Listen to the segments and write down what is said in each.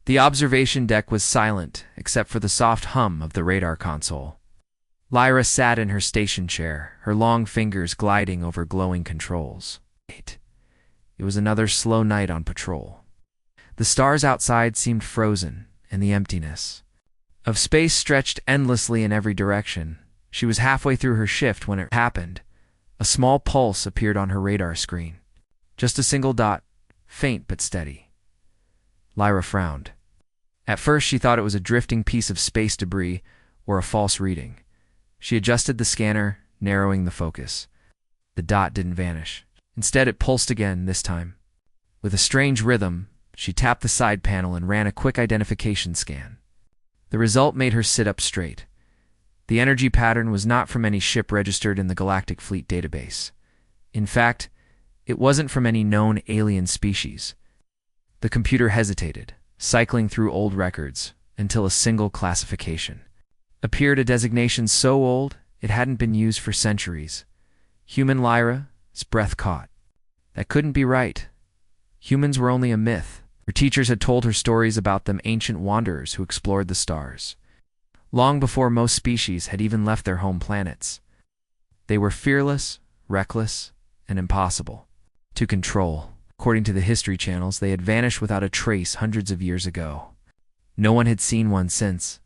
The observation deck was silent, except for the soft hum of the radar console. Lyra sat in her station chair, her long fingers gliding over glowing controls. It was another slow night on patrol. The stars outside seemed frozen, and the emptiness of space stretched endlessly in every direction. She was halfway through her shift when it happened. A small pulse appeared on her radar screen. Just a single dot, faint but steady. Lyra frowned. At first she thought it was a drifting piece of space debris or a false reading. She adjusted the scanner, narrowing the focus. The dot didn't vanish. Instead, it pulsed again, this time. With a strange rhythm, she tapped the side panel and ran a quick identification scan. The result made her sit up straight. The energy pattern was not from any ship registered in the Galactic Fleet database. In fact, it wasn't from any known alien species. The computer hesitated, cycling through old records, until a single classification appeared, a designation so old it hadn't been used for centuries. Human Lyra's breath caught. That couldn't be right. Humans were only a myth. Her teachers had told her stories about them, ancient wanderers who explored the stars, long before most species had even left their home planets. They were fearless, reckless, and impossible to control. According to the history channels, they had vanished without a trace hundreds of years ago. No one had seen one since,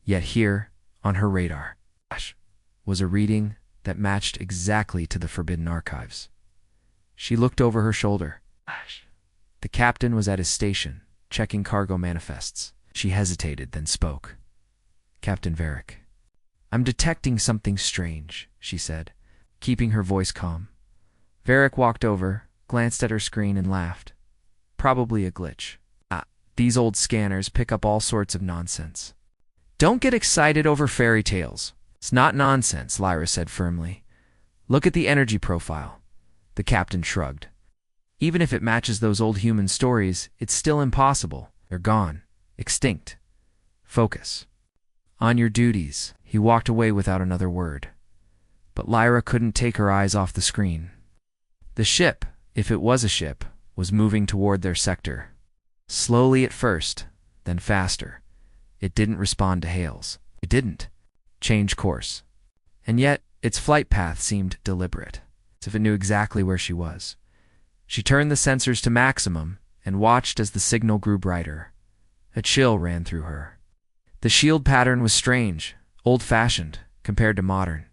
yet here, on her radar, was a reading that matched exactly to the Forbidden Archives. She looked over her shoulder. The captain was at his station, checking cargo manifests. She hesitated, then spoke. "Captain Varric, I'm detecting something strange," she said, keeping her voice calm. Varric walked over, glanced at her screen, and laughed. "Probably a glitch. These old scanners pick up all sorts of nonsense." "Don't get excited over fairy tales. It's not nonsense," Lyra said firmly. "Look at the energy profile." The captain shrugged. "Even if it matches those old human stories, it's still impossible. They're gone. Extinct. Focus. On your duties." He walked away without another word. But Lyra couldn't take her eyes off the screen. The ship, if it was a ship, was moving toward their sector. Slowly at first, then faster. It didn't respond to hails. It didn't change course. And yet, its flight path seemed deliberate, as if it knew exactly where she was. She turned the sensors to maximum and watched as the signal grew brighter. A chill ran through her. The shield pattern was strange, old-fashioned, compared to modern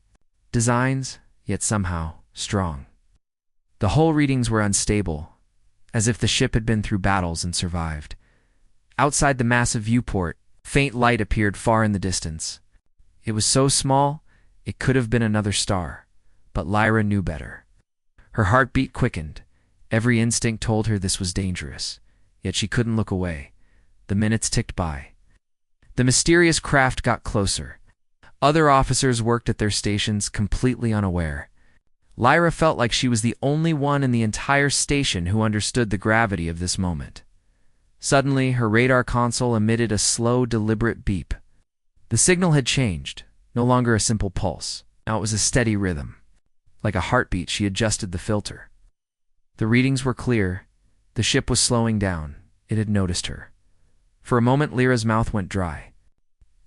designs, yet somehow strong. The hull readings were unstable, as if the ship had been through battles and survived. Outside the massive viewport, faint light appeared far in the distance. It was so small, it could have been another star, but Lyra knew better. Her heartbeat quickened. Every instinct told her this was dangerous, yet she couldn't look away. The minutes ticked by. The mysterious craft got closer. Other officers worked at their stations, completely unaware. Lyra felt like she was the only one in the entire station who understood the gravity of this moment. Suddenly, her radar console emitted a slow, deliberate beep. The signal had changed, no longer a simple pulse. Now it was a steady rhythm. Like a heartbeat, she adjusted the filter. The readings were clear. The ship was slowing down. It had noticed her. For a moment, Lyra's mouth went dry.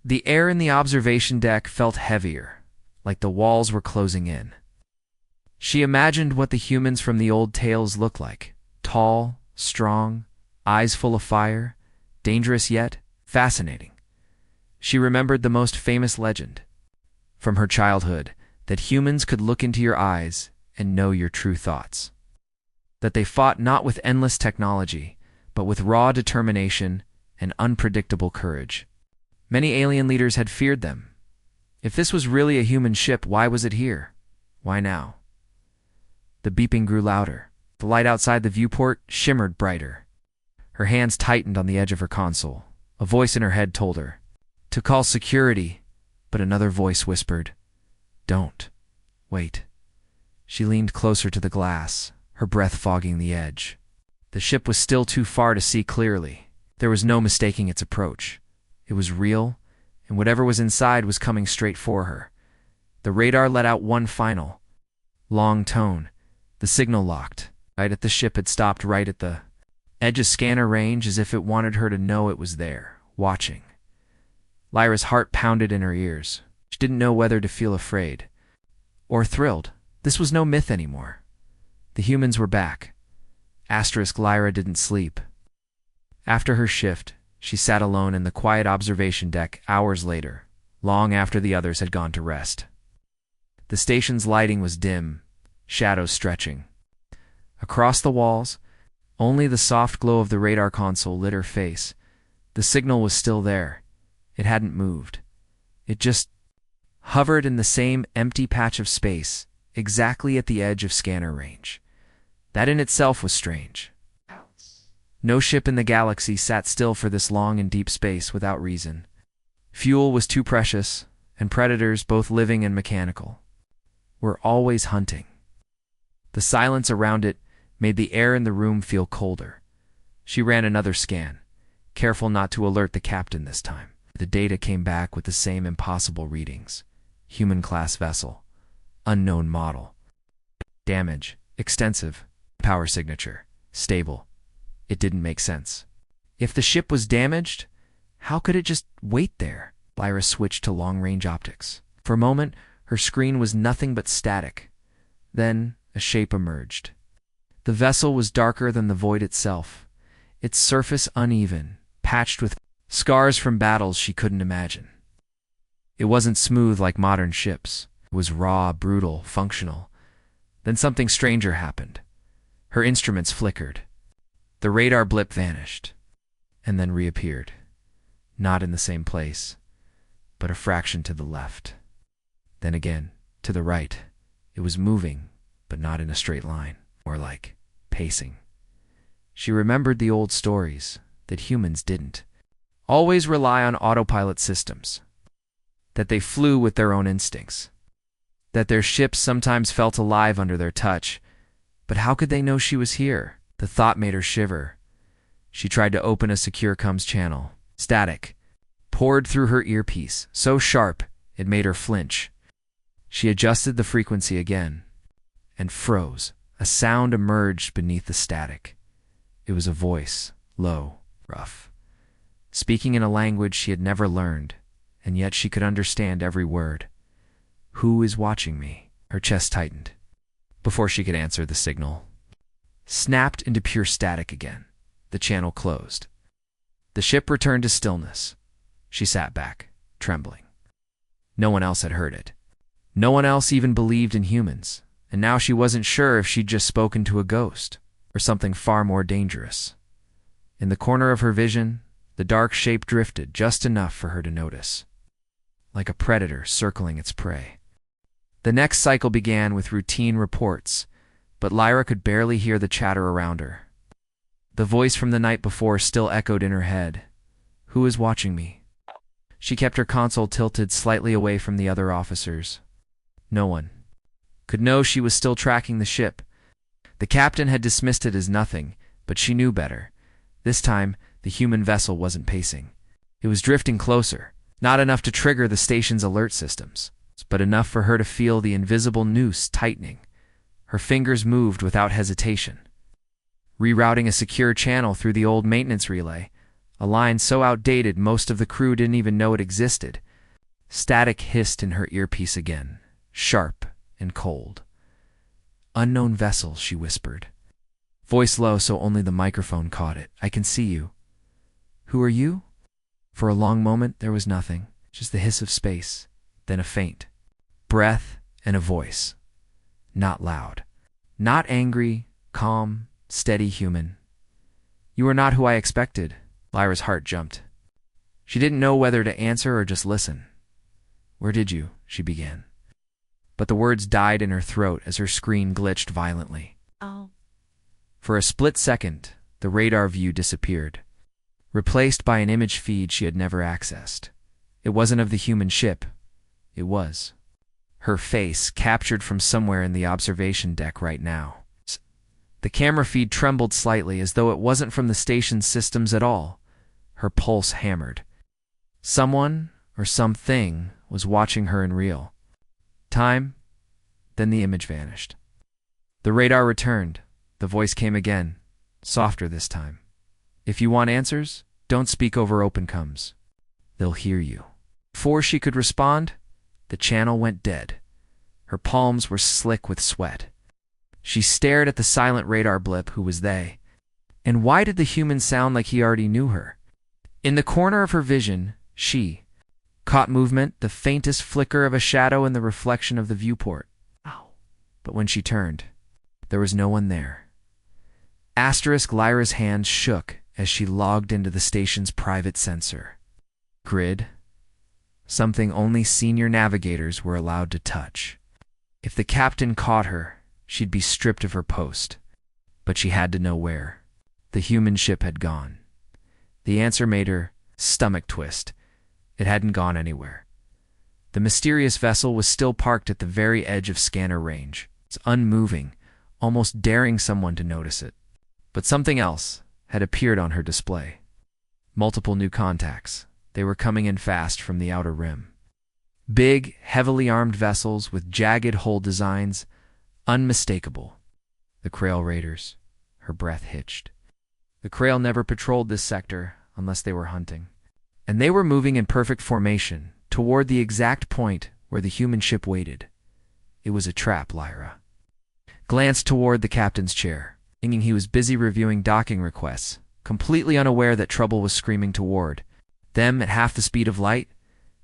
The air in the observation deck felt heavier, like the walls were closing in. She imagined what the humans from the old tales looked like. Tall, strong, eyes full of fire, dangerous yet fascinating. She remembered the most famous legend from her childhood, that humans could look into your eyes and know your true thoughts. That they fought not with endless technology, but with raw determination and unpredictable courage. Many alien leaders had feared them. If this was really a human ship, why was it here? Why now? The beeping grew louder. The light outside the viewport shimmered brighter. Her hands tightened on the edge of her console. A voice in her head told her to call security, but another voice whispered, "Don't. Wait." She leaned closer to the glass, her breath fogging the edge. The ship was still too far to see clearly. There was no mistaking its approach. It was real, and whatever was inside was coming straight for her. The radar let out one final, long tone. The signal locked. Right at the ship had stopped right at the edge of scanner range as if it wanted her to know it was there, watching. Lyra's heart pounded in her ears. She didn't know whether to feel afraid or thrilled. This was no myth anymore. The humans were back. Lyra didn't sleep. After her shift, she sat alone in the quiet observation deck hours later, long after the others had gone to rest. The station's lighting was dim, shadows stretching. Across the walls, only the soft glow of the radar console lit her face. The signal was still there. It hadn't moved. It just hovered in the same empty patch of space, exactly at the edge of scanner range. That in itself was strange. No ship in the galaxy sat still for this long and deep space without reason. Fuel was too precious, and predators, both living and mechanical, were always hunting. The silence around it made the air in the room feel colder. She ran another scan, careful not to alert the captain this time. The data came back with the same impossible readings. Human-class vessel. Unknown model. Damage. Extensive. Power signature. Stable. It didn't make sense. If the ship was damaged, how could it just wait there? Lyra switched to long-range optics. For a moment, her screen was nothing but static. Then, a shape emerged. The vessel was darker than the void itself, its surface uneven, patched with scars from battles she couldn't imagine. It wasn't smooth like modern ships. It was raw, brutal, functional. Then something stranger happened. Her instruments flickered. The radar blip vanished, and then reappeared. Not in the same place, but a fraction to the left. Then again, to the right. It was moving, but not in a straight line, more like pacing. She remembered the old stories, that humans didn't always rely on autopilot systems, that they flew with their own instincts, that their ships sometimes felt alive under their touch. But how could they know she was here? The thought made her shiver. She tried to open a secure comms channel. Static poured through her earpiece, so sharp it made her flinch. She adjusted the frequency again, and froze. A sound emerged beneath the static. It was a voice, low, rough, speaking in a language she had never learned, and yet she could understand every word. "Who is watching me?" Her chest tightened. Before she could answer, the signal snapped into pure static again. The channel closed. The ship returned to stillness. She sat back, trembling. No one else had heard it. No one else even believed in humans, and now she wasn't sure if she'd just spoken to a ghost or something far more dangerous. In the corner of her vision, the dark shape drifted just enough for her to notice, like a predator circling its prey. The next cycle began with routine reports, but Lyra could barely hear the chatter around her. The voice from the night before still echoed in her head. "Who is watching me?" She kept her console tilted slightly away from the other officers. No one could know she was still tracking the ship. The captain had dismissed it as nothing, but she knew better. This time, the human vessel wasn't pacing. It was drifting closer, not enough to trigger the station's alert systems, but enough for her to feel the invisible noose tightening. Her fingers moved without hesitation, rerouting a secure channel through the old maintenance relay, a line so outdated most of the crew didn't even know it existed. Static hissed in her earpiece again, sharp and cold. "Unknown vessel," she whispered. Voice low so only the microphone caught it. "I can see you." "Who are you?" For a long moment there was nothing, just the hiss of space, then a faint breath and a voice. Not loud, not angry, calm, steady human. "You are not who I expected." Lyra's heart jumped. She didn't know whether to answer or just listen. "Where did you?" she began. But the words died in her throat as her screen glitched violently. "Oh." For a split second, the radar view disappeared, replaced by an image feed she had never accessed. It wasn't of the human ship. It was her face, captured from somewhere in the observation deck right now. The camera feed trembled slightly as though it wasn't from the station's systems at all. Her pulse hammered. Someone or something was watching her in real time. Then the image vanished. The radar returned. The voice came again, softer this time. If you want answers, don't speak over open comms. They'll hear you. Before she could respond, the channel went dead. Her palms were slick with sweat. She stared at the silent radar blip. Who was they? And why did the human sound like he already knew her? In the corner of her vision, she caught movement, the faintest flicker of a shadow in the reflection of the viewport. Ow. But when she turned, there was no one there. Lyra's hand shook as she logged into the station's private sensor. Grid. Something only senior navigators were allowed to touch. If the captain caught her, she'd be stripped of her post. But she had to know where. The human ship had gone. The answer made her stomach twist. It hadn't gone anywhere. The mysterious vessel was still parked at the very edge of scanner range. It's unmoving, almost daring someone to notice it. But something else had appeared on her display. Multiple new contacts. They were coming in fast from the outer rim. Big, heavily armed vessels with jagged hull designs, unmistakable. The Krail Raiders. Her breath hitched. The Krail never patrolled this sector unless they were hunting. And they were moving in perfect formation toward the exact point where the human ship waited. It was a trap, Lyra glanced toward the captain's chair, thinking he was busy reviewing docking requests, completely unaware that trouble was screaming toward them at half the speed of light.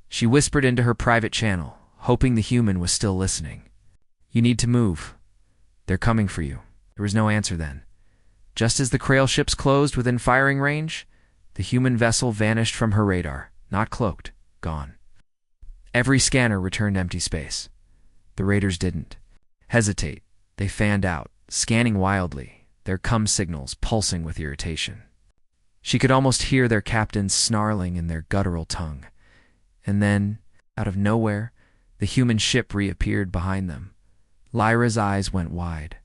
She whispered into her private channel, hoping the human was still listening. You need to move. They're coming for you. There was no answer then. Just as the Krail ships closed within firing range, the human vessel vanished from her radar, not cloaked, gone. Every scanner returned empty space. The raiders didn't hesitate. They fanned out, scanning wildly, their cum signals pulsing with irritation. She could almost hear their captains snarling in their guttural tongue. And then, out of nowhere, the human ship reappeared behind them. Lyra's eyes went wide.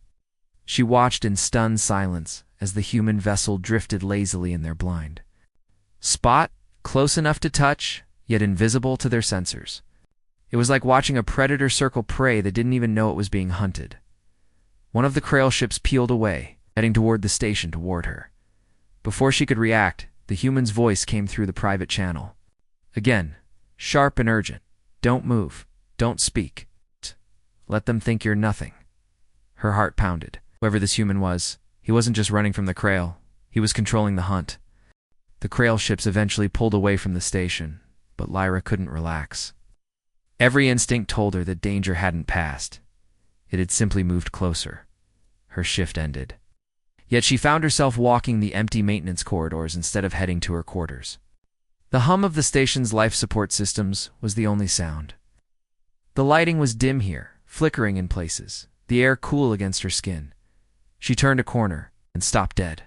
She watched in stunned silence as the human vessel drifted lazily in their blind spot, close enough to touch, yet invisible to their sensors. It was like watching a predator circle prey that didn't even know it was being hunted. One of the Krail ships peeled away, heading toward the station toward her. Before she could react, the human's voice came through the private channel. Again, sharp and urgent. Don't move. Don't speak. Let them think you're nothing. Her heart pounded. Whoever this human was, he wasn't just running from the Krail. He was controlling the hunt. The Krail ships eventually pulled away from the station, but Lyra couldn't relax. Every instinct told her that danger hadn't passed. It had simply moved closer. Her shift ended. Yet she found herself walking the empty maintenance corridors instead of heading to her quarters. The hum of the station's life support systems was the only sound. The lighting was dim here, flickering in places, the air cool against her skin. She turned a corner and stopped dead.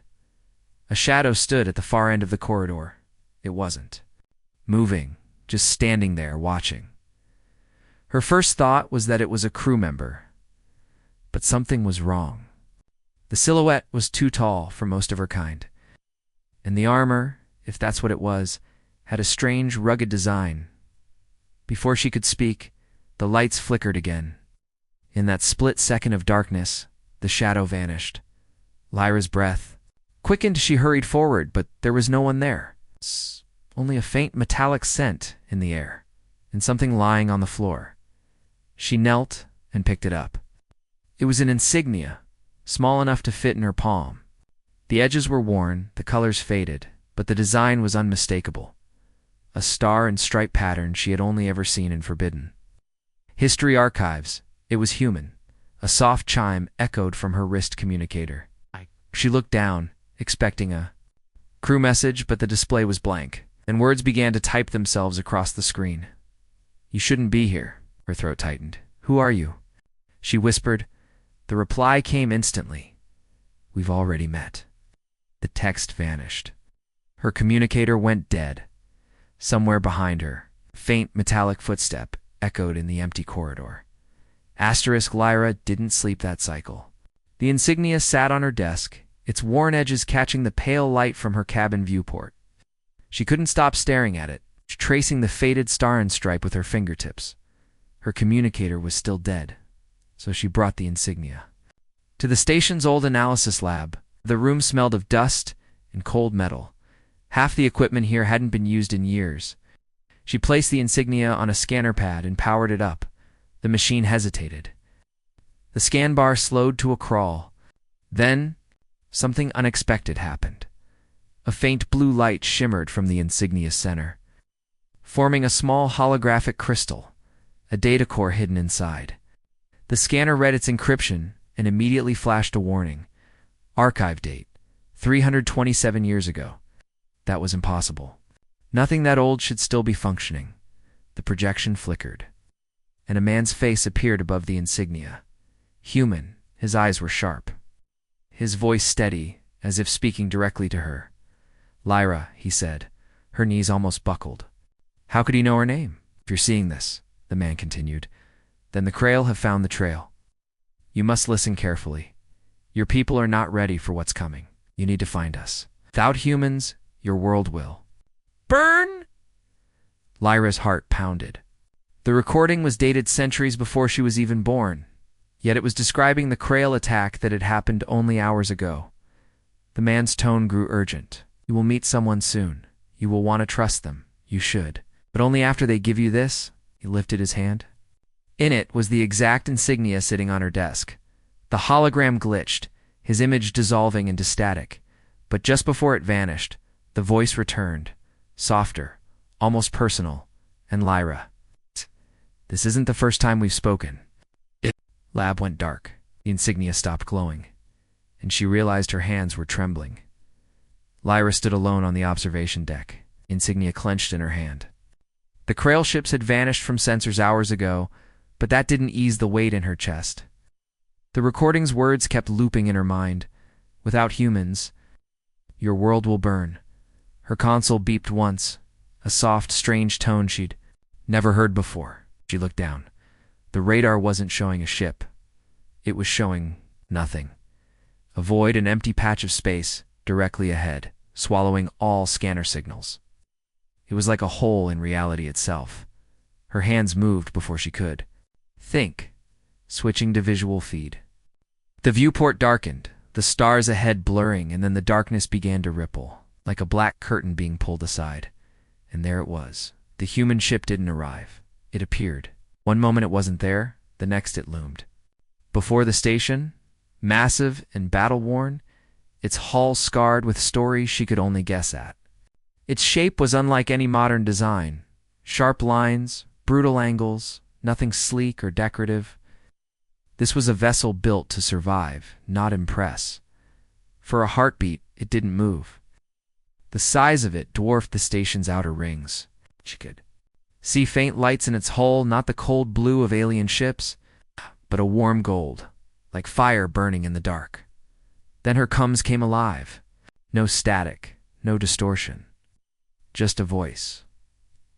A shadow stood at the far end of the corridor. It wasn't moving, just standing there watching. Her first thought was that it was a crew member. But something was wrong. The silhouette was too tall for most of her kind. And the armor, if that's what it was, had a strange, rugged design. Before she could speak, the lights flickered again. In that split second of darkness, the shadow vanished. Lyra's breath quickened. She hurried forward, but there was no one there. Only a faint metallic scent in the air, and something lying on the floor. She knelt and picked it up. It was an insignia, small enough to fit in her palm. The edges were worn, the colors faded, but the design was unmistakable. A star and stripe pattern she had only ever seen in Forbidden History archives. It was human. A soft chime echoed from her wrist communicator. She looked down, expecting a crew message, but the display was blank, and words began to type themselves across the screen. You shouldn't be here. Her throat tightened. Who are you? She whispered. The reply came instantly. We've already met. The text vanished. Her communicator went dead. Somewhere behind her, a faint metallic footstep echoed in the empty corridor. Lyra didn't sleep that cycle. The insignia sat on her desk, its worn edges catching the pale light from her cabin viewport. She couldn't stop staring at it, tracing the faded star and stripe with her fingertips. Her communicator was still dead, so she brought the insignia to the station's old analysis lab. The room smelled of dust in cold metal. Half the equipment here hadn't been used in years. She placed the insignia on a scanner pad and powered it up. The machine hesitated. The scan bar slowed to a crawl. Then, something unexpected happened. A faint blue light shimmered from the insignia's center, forming a small holographic crystal, a data core hidden inside. The scanner read its encryption and immediately flashed a warning. Archive date, 327 years ago. That was impossible. Nothing that old should still be functioning. The projection flickered, and a man's face appeared above the insignia. Human, his eyes were sharp. His voice steady, as if speaking directly to her. "Lyra," he said. Her knees almost buckled. "How could he know her name?" "If you're seeing this," the man continued, "then the Krail have found the trail. You must listen carefully. Your people are not ready for what's coming. You need to find us. Without humans, your world will burn!" Lyra's heart pounded. The recording was dated centuries before she was even born, yet it was describing the Krail attack that had happened only hours ago. The man's tone grew urgent. "You will meet someone soon. You will want to trust them. You should. But only after they give you this." He lifted his hand. In it was the exact insignia sitting on her desk. The hologram glitched, his image dissolving into static. But just before it vanished, the voice returned, softer, almost personal, and Lyra. "This isn't the first time we've spoken." The lab went dark. The insignia stopped glowing, and she realized her hands were trembling. Lyra stood alone on the observation deck, insignia clenched in her hand. The Krail ships had vanished from sensors hours ago, but that didn't ease the weight in her chest. The recording's words kept looping in her mind. "Without humans, your world will burn." Her console beeped once, a soft, strange tone she'd never heard before. She looked down. The radar wasn't showing a ship. It was showing nothing. A void, an empty patch of space, directly ahead, swallowing all scanner signals. It was like a hole in reality itself. Her hands moved before she could think, switching to visual feed. The viewport darkened, the stars ahead blurring, and then the darkness began to ripple, like a black curtain being pulled aside. And there it was. The human ship didn't arrive. It appeared. One moment it wasn't there, the next it loomed. Before the station, massive and battle-worn, its hull scarred with stories she could only guess at. Its shape was unlike any modern design. Sharp lines, brutal angles, nothing sleek or decorative. This was a vessel built to survive, not impress. For a heartbeat, it didn't move. The size of it dwarfed the station's outer rings. She could see faint lights in its hull, not the cold blue of alien ships, but a warm gold, like fire burning in the dark. Then her comms came alive. No static, no distortion. Just a voice.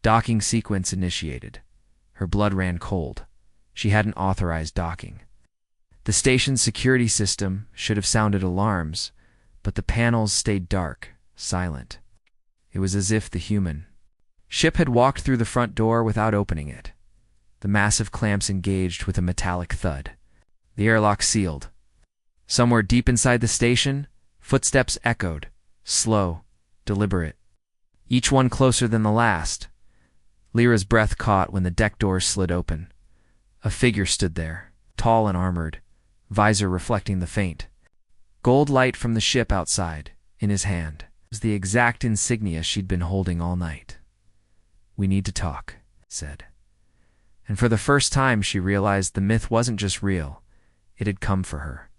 Docking sequence initiated. Her blood ran cold. She hadn't authorized docking. The station's security system should have sounded alarms, but the panels stayed dark, silent. It was as if the human ship had walked through the front door without opening it. The massive clamps engaged with a metallic thud. The airlock sealed. Somewhere deep inside the station, footsteps echoed, slow, deliberate, each one closer than the last. Lyra's breath caught when the deck doors slid open. A figure stood there, tall and armored, visor reflecting the faint gold light from the ship outside. In his hand was the exact insignia she'd been holding all night. "We need to talk," he said. And for the first time she realized the myth wasn't just real, it had come for her.